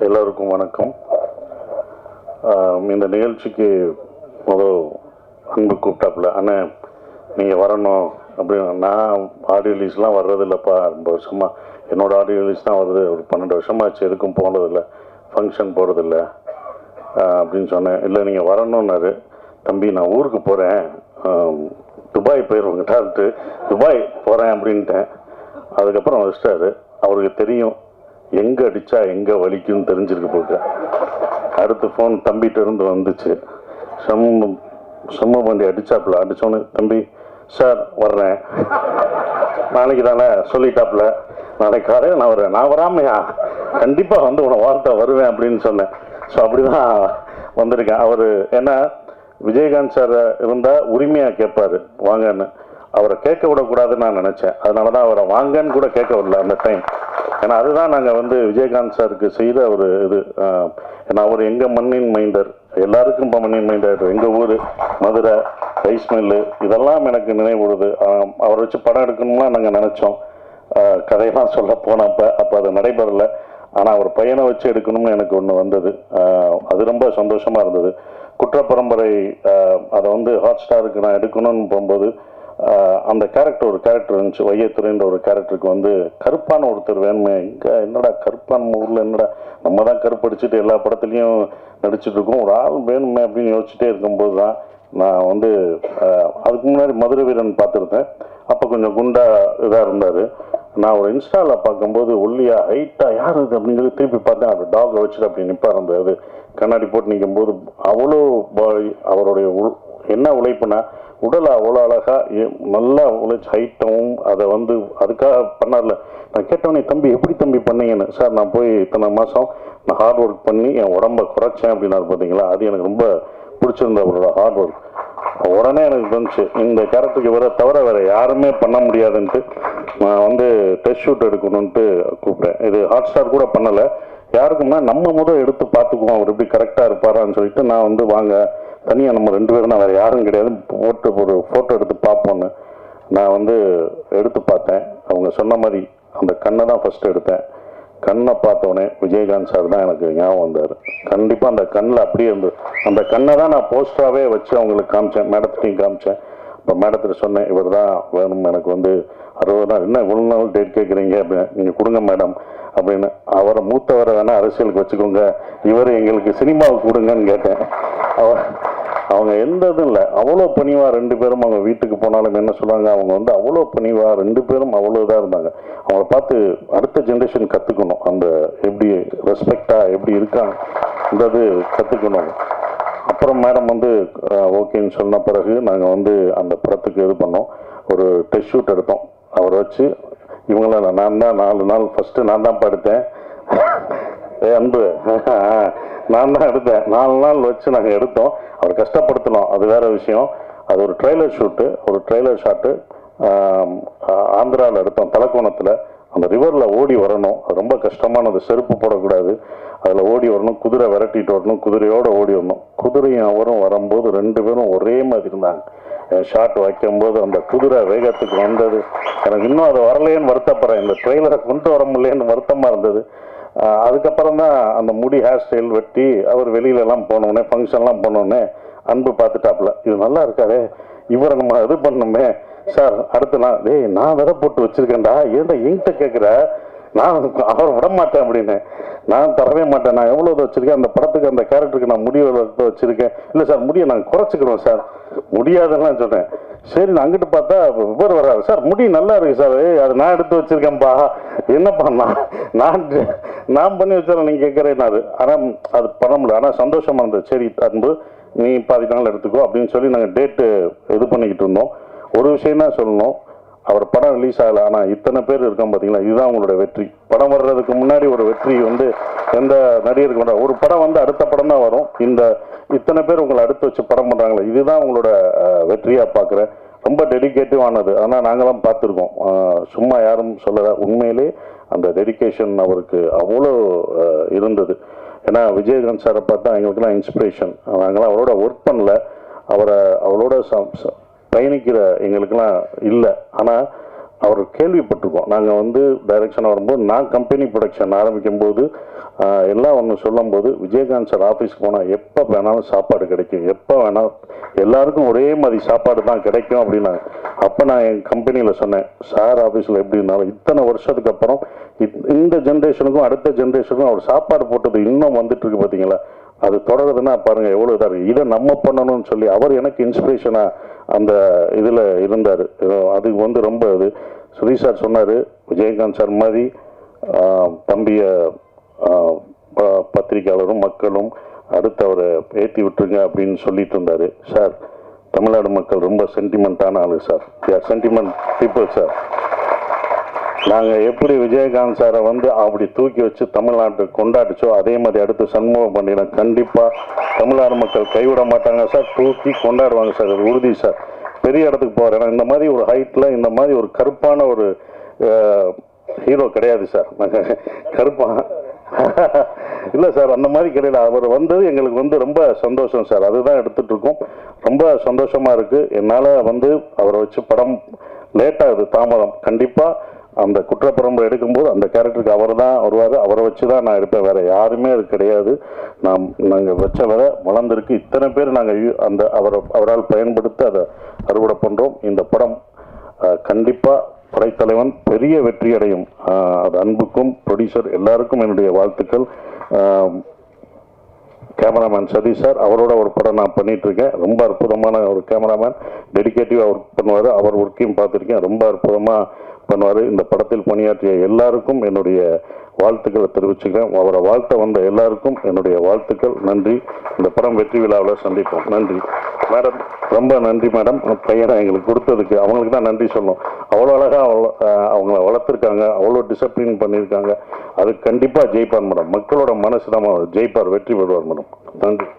எல்லோருக்கும் வணக்கம். இந்த நிகழ்ச்சிக்கு அன்பு கூப்பிட்டாப்புல, அண்ணன் நீங்கள் வரணும் அப்படின்னு. நான் ஆடியோ ரிலீஸ்லாம் வர்றதில்லப்பா, ரொம்ப வருஷமாக என்னோடய ஆடியோ ரிலீஸ் தான் வருது, ஒரு 12 வருஷமாச்சு, எதுக்கும் போனதில்லை, ஃபங்க்ஷன் போகிறதில்ல அப்படின்னு சொன்னேன். இல்லை நீங்கள் வரணுன்னாரு. தம்பி நான் ஊருக்கு போகிறேன், துபாய் போயிடுவோங்கிட்டான்ட்டு துபாய் போகிறேன் அப்படின்ட்டேன். அதுக்கப்புறம் வச்சிட்டாரு. அவருக்கு தெரியும் எங்கே அடித்தா எங்கே வலிக்குன்னு தெரிஞ்சிருக்கு போக. அடுத்த ஃபோன் தம்பிகிட்ட இருந்து வந்துச்சு. செம்ம வண்டி அடித்தாப்புல. அடித்தோன்னு, தம்பி சார் வர்றேன், நாளைக்கு தானே சொல்லிட்டாப்புல, நாளைக்கு காலையில் நான் வர்றேன். நான் வராமையா, கண்டிப்பாக வந்து உன வார்த்தை வருவேன் அப்படின்னு சொன்னேன். ஸோ அப்படி தான் வந்திருக்கேன். அவர் ஏன்னா விஜயகாந்த் சார் இருந்தால் உரிமையாக கேட்பார் வாங்கன்னு. அவரை கேட்க விடக்கூடாதுன்னு நான் நினச்சேன். அதனால தான் அவரை வாங்கன்னு கூட கேட்க விடல அந்த டைம். ஏன்னா அதுதான் நாங்கள் வந்து விஜயகாந்த் சாருக்கு செய்த ஒரு இது. ஏன்னா அவர் எங்கள் மண்ணின் மைண்டர், எல்லாருக்கும் இப்போ மண்ணின் மைண்டர். எங்கள் ஊர் மதுரை, ரைஸ் மில்லு, இதெல்லாம் எனக்கு நினைவுடுது. அவரை வச்சு படம் எடுக்கணும்லாம் நாங்கள் நினச்சோம். கதையெல்லாம் சொல்ல போனப்போ அது நடைபெறலை. ஆனால் அவர் பையனை வச்சு எடுக்கணும்னு எனக்கு ஒன்று வந்தது. அது ரொம்ப சந்தோஷமாக இருந்தது. குற்றப்பரம்பரை அதை வந்து ஹாட் ஸ்டாருக்கு நான் எடுக்கணும்னு போகும்போது அந்த ஒரு கேரக்டர் இருந்துச்சு, வையத்துறைன்ற ஒரு கேரக்டருக்கு வந்து கருப்பான ஒருத்தர் வேணுமே. இங்கே என்னடா கருப்பான ஊரில் என்னடா நம்ம தான் கருப்படிச்சுட்டு எல்லா படத்துலையும் நடிச்சுட்டு இருக்கோம், ஒரு ஆள் வேணுமே அப்படின்னு யோசிச்சுட்டே இருக்கும்போது தான் நான் வந்து அதுக்கு முன்னாடி மதுரை வீரன் பார்த்துருந்தேன். அப்போ கொஞ்சம் குண்டா இதாக இருந்தார். நான் ஒரு இன்ஸ்டாவில் பார்க்கும்போது ஒல்லியா ஹைட்டாக யார் இது அப்படின்னு சொல்லி திருப்பி பார்த்தேன். அது டாகை வச்சுட்டு அப்படி நிற்பார். அந்த அது கண்ணாடி போட்டு நிற்கும்போது அவ்வளோ அவருடைய என்ன உழைப்புனா உடலை அவ்வளோ அழகாக நல்லா உழைச்சி ஹைட்டாகவும் அதை வந்து அதுக்காக பண்ணார்ல. நான் கேட்டவனே, தம்பி எப்படி தம்பி பண்ணீங்கன்னு. சார் நான் போய் இத்தனை மாதம் நான் ஹார்ட் ஒர்க் பண்ணி என் உடம்பை குறைச்சேன் அப்படின்னாரு. பார்த்தீங்களா, அது எனக்கு ரொம்ப பிடிச்சிருந்த அவரோட ஹார்ட் ஒர்க். உடனே எனக்கு தோணுச்சு இந்த கேரக்டருக்கு இவரை தவிர வேறு யாருமே பண்ண முடியாதுன்ட்டு நான் வந்து டெஸ்ட் ஷூட் எடுக்கணுன்ட்டு கூப்பிட்டேன். இது ஹாட் ஸ்டார் கூட பண்ணலை. யாருக்குன்னா நம்ம முதல் எடுத்து பார்த்துக்குவோம் அவர் எப்படி கரெக்டாக இருப்பாரான்னு சொல்லிட்டு நான் வந்து வாங்க தனியாக நம்ம 2 பேரும் தான், வேறு யாரும் கிடையாது, போட்டு ஒரு ஃபோட்டோ எடுத்து பார்ப்போன்னு நான் வந்து எடுத்து பார்த்தேன். அவங்க சொன்ன மாதிரி அந்த கண்ணை தான் ஃபஸ்ட்டு எடுத்தேன். கண்ணை பார்த்தோன்னே விஜயகாந்த் சார் தான் எனக்கு ஞாபகம் வந்தார். கண்டிப்பாக அந்த கண்ணில் அப்படியே இருந்து அந்த கண்ணை தான் நான் போஸ்டராகவே வச்சு அவங்களுக்கு காமிச்சேன், மேடத்துலையும் காமிச்சேன். இப்போ மேடத்தில் சொன்னேன், இவர் தான் வேணும் எனக்கு வந்து 60 நாள், என்ன இவ்வளோ நாள் டேட் கேட்குறீங்க அப்படின்னு, நீங்கள் கொடுங்க மேடம் அப்படின்னு. அவரை மூத்தவரை வேணால் அரசியலுக்கு வச்சுக்கோங்க, இவர் எங்களுக்கு சினிமாவுக்கு கொடுங்கன்னு கேட்டேன். அவங்க எந்த இதுவும் இல்லை, அவ்வளோ பணிவாக 2 பேரும். அவங்க வீட்டுக்கு போனாலும் என்ன சொல்லுவாங்க, அவங்க வந்து அவ்வளோ பணிவாக 2 பேரும் அவ்வளோ இதாக இருந்தாங்க. அவங்கள பார்த்து அடுத்த ஜென்ரேஷன் கற்றுக்கணும், அந்த எப்படி ரெஸ்பெக்டாக எப்படி இருக்காங்கிறது கற்றுக்கணும். அப்புறம் மேடம் வந்து ஓகேன்னு சொன்ன பிறகு நாங்கள் வந்து அந்த படத்துக்கு இது பண்ணோம், ஒரு டெஸ்ட் ஷூட் எடுத்தோம். அவரை வச்சு இவங்கள நான் தான் 4 நாள் ஃபஸ்ட்டு நான் தான் படுத்தேன். அன்பு நான் தான் எடுத்தேன். 4 நாள் வச்சு நாங்கள் எடுத்தோம். அவர் கஷ்டப்படுத்தணும், அது வேறு விஷயம். அது ஒரு ட்ரெய்லர் ஷூட்டு, ஒரு ட்ரெய்லர் ஷாட்டு ஆந்திராவில் எடுத்தோம், தலக்கோணத்தில். அந்த ரிவரில் ஓடி வரணும், அது ரொம்ப கஷ்டமானது. செருப்பு போடக்கூடாது, அதில் ஓடி வரணும், குதிரை விரட்டிட்டு வரணும், குதிரையோடு ஓடி வரணும். குதிரையும் அவரும் வரும்போது 2 பேரும் ஒரே மாதிரி இருந்தாங்க. ஷாட் வைக்கும்போது அந்த குதிரை வேகத்துக்கு வந்தது. எனக்கு இன்னும் அது வரலையேன்னு வருத்தப்படுறேன், இந்த ட்ரெய்லரை கொண்டு வர முடியலேன்னு வருத்தமாக இருந்தது. அதுக்கப்புறம் தான் அந்த முடி ஹேர் ஸ்டைல் வெட்டி அவர் வெளியிலலாம் போனோடனே, ஃபங்க்ஷன்லாம் போனோடனே அன்பு பார்த்துட்டாப்புல, இது நல்லா இருக்காரு, இவரை நம்ம இது பண்ணணுமே சார். அடுத்து நான் விதை போட்டு வச்சுருக்கேன்டா, ஏன்டா என்கிட்ட கேட்குற, நான் அவரை விட மாட்டேன் அப்படின்னு. நான் தரவே மாட்டேன், நான் எவ்வளோ வச்சுருக்கேன் அந்த படத்துக்கு, அந்த கேரக்டருக்கு நான் முடிவு வச்சுருக்கேன். இல்லை சார் முடியை நாங்கள் குறைச்சிக்கிறோம் சார். முடியாதுன்னு சொன்னேன். சரி, நான் அங்கிட்டு பார்த்தா விவர் வர்றாரு. சார் முடி நல்லா இருக்கு சார், அது நான் எடுத்து வச்சுருக்கேன்ப்பா, என்னப்பா நான் பண்ணி வச்சாலும் நீங்கள் கேட்குறேன்னாரு. ஆனால் அது பண்ண முடியல. ஆனால் சந்தோஷமாக இருந்தது. சரி அன்பு, நீ பாதி நாள் எடுத்துக்கோ அப்படின்னு சொல்லி நாங்கள் டேட்டு இது பண்ணிக்கிட்டு இருந்தோம். ஒரு விஷயம் தான் சொல்லணும், அவர் படம் ரிலீஸ் ஆகலை, ஆனால் இத்தனை பேர் இருக்கோம் பார்த்தீங்களா, இதுதான் உங்களோட வெற்றி. படம் வர்றதுக்கு முன்னாடி ஒரு வெற்றி வந்து எந்த நடிகருக்கு வேண்டாம். ஒரு படம் வந்து அடுத்த படம் தான் வரும். இத்தனை பேர் உங்களை அடுத்து வச்சு படம் பண்ணுறாங்களே, இதுதான் உங்களோட வெற்றியாக பார்க்குறேன். ரொம்ப டெடிக்கேட்டிவ் ஆனது. ஆனால் நாங்களாம் பார்த்துருக்கோம், சும்மா யாரும் சொல்லலை. உண்மையிலே அந்த டெடிக்கேஷன் அவருக்கு அவ்வளோ இருந்தது. ஏன்னா விஜயகாந்த் சாரை பார்த்தா எங்களுக்கெல்லாம் இன்ஸ்பிரேஷன். நாங்களாம் அவரோட ஒர்க் பண்ணல, அவரோட பயணிக்கிற எங்களுக்கெல்லாம் இல்லை. ஆனால் அவர் கேள்விப்பட்டிருக்கோம். நாங்கள் வந்து டைரக்ஷனாக வரும்போது நான் கம்பெனி ப்ரொடக்ஷன் ஆரம்பிக்கும் போது எல்லாம் ஒன்று சொல்லும்போது, விஜயகாந்த் சார் ஆஃபீஸ்க்கு போனால் எப்போ வேணாலும் சாப்பாடு கிடைக்கும், எப்போ வேணாலும் எல்லாருக்கும் ஒரே மாதிரி சாப்பாடு தான் கிடைக்கும் அப்படின்னா, அப்போ நான் என் கம்பெனியில் சொன்னேன், சார் ஆஃபீஸில் எப்படி இருந்தாலும் இத்தனை வருஷத்துக்கு அப்புறம் இந்த ஜென்ரேஷனுக்கும் அடுத்த ஜென்ரேஷனுக்கும் அவர் சாப்பாடு போட்டது இன்னும் வந்துட்டு இருக்கு பார்த்தீங்களா, அது தொடருதுன்னா பாருங்கள் எவ்வளோ இதாக இருக்குது. இதை நம்ம பண்ணணும்னு சொல்லி அவர் எனக்கு இன்ஸ்பிரேஷனாக அந்த இதில் இருந்தார். அது வந்து ரொம்ப இது சுரேஷ் சார் சொன்னார், விஜயகாந்த் சார் மாதிரி தம்பிய பத்திரிகையாளரும் மக்களும் அடுத்து அவரை ஏற்றி விட்டுருங்க அப்படின்னு சொல்லிட்டு இருந்தார். சார், தமிழ்நாடு மக்கள் ரொம்ப சென்டிமெண்ட்டான ஆளு சார், சென்டிமெண்ட் பீப்புள் சார். நாங்கள் எப்படி விஜயகாந்த் சாரை வந்து அப்படி தூக்கி வச்சு தமிழ்நாட்டுக்கு கொண்டாடிச்சோ அதே மாதிரி அடுத்து சண்முகம் பாண்டியனை கண்டிப்பாக தமிழ்நாடு மக்கள் கைவிட மாட்டாங்க சார், தூக்கி கொண்டாடுவாங்க சார், அது உறுதி சார். பெரிய இடத்துக்கு போகிறேன். ஏன்னா இந்த மாதிரி ஒரு ஹைட்டில் இந்த மாதிரி ஒரு கருப்பான ஒரு ஹீரோ கிடையாது சார். நாங்கள் கருப்பா இல்லை சார், அந்த மாதிரி கிடையாது. அவர் வந்தது எங்களுக்கு வந்து ரொம்ப சந்தோஷம் சார். அதுதான் எடுத்துகிட்டு இருக்கோம். ரொம்ப சந்தோஷமாக இருக்குது. என்னால் வந்து அவரை வச்சு படம் லேட்டாகுது, தாமதம். கண்டிப்பாக அந்த குற்றப்பரம்பரை எடுக்கும்போது அந்த கேரக்டருக்கு அவர் தான் வருவார். அவரை வச்சு தான் நான் இருப்பேன், வேறு யாருமே அது கிடையாது. நாங்கள் வச்ச வர வளர்ந்துருக்கு. இத்தனை பேர் நாங்கள் அந்த அவரால் பயன்படுத்தி அதை அறுவடை பண்ணுறோம். இந்த படம் கண்டிப்பாக படைத்தலைவன் பெரிய வெற்றி அடையும். அது அன்புக்கும் ப்ரொடியூசர் எல்லாருக்கும் என்னுடைய வாழ்த்துக்கள். கேமராமேன் சதீஷ் சார், அவரோட ஒரு படம் நான் பண்ணிகிட்ருக்கேன். ரொம்ப அற்புதமான ஒரு கேமராமேன், டெடிகேட்டிவாக ஒர்க் பண்ணுவார். அவர் ஒர்க்கையும் பார்த்துருக்கேன், ரொம்ப அற்புதமாக பண்ணுவார். இந்த படத்தில் பணியாற்றிய எல்லாருக்கும் என்னுடைய வாழ்த்துக்களை தெரிவிச்சுக்கிறேன். அவரை வாழ்த்த வந்த எல்லாருக்கும் என்னுடைய வாழ்த்துக்கள். நன்றி. இந்த படம் வெற்றி விழாவில் சந்திப்போம். நன்றி மேடம், ரொம்ப நன்றி மேடம். பையனை எங்களுக்கு கொடுத்ததுக்கு அவங்களுக்கு தான் நன்றி சொல்லணும். அவ்வளோ அழகாக அவங்கள வளர்த்துருக்காங்க, அவ்வளோ டிசிப்ளின் பண்ணியிருக்காங்க. அது கண்டிப்பாக ஜெயிப்பார் மேடம். மக்களோட மனசு தான் ஜெயிப்பார், வெற்றி பெறுவார் மேடம். நன்றி.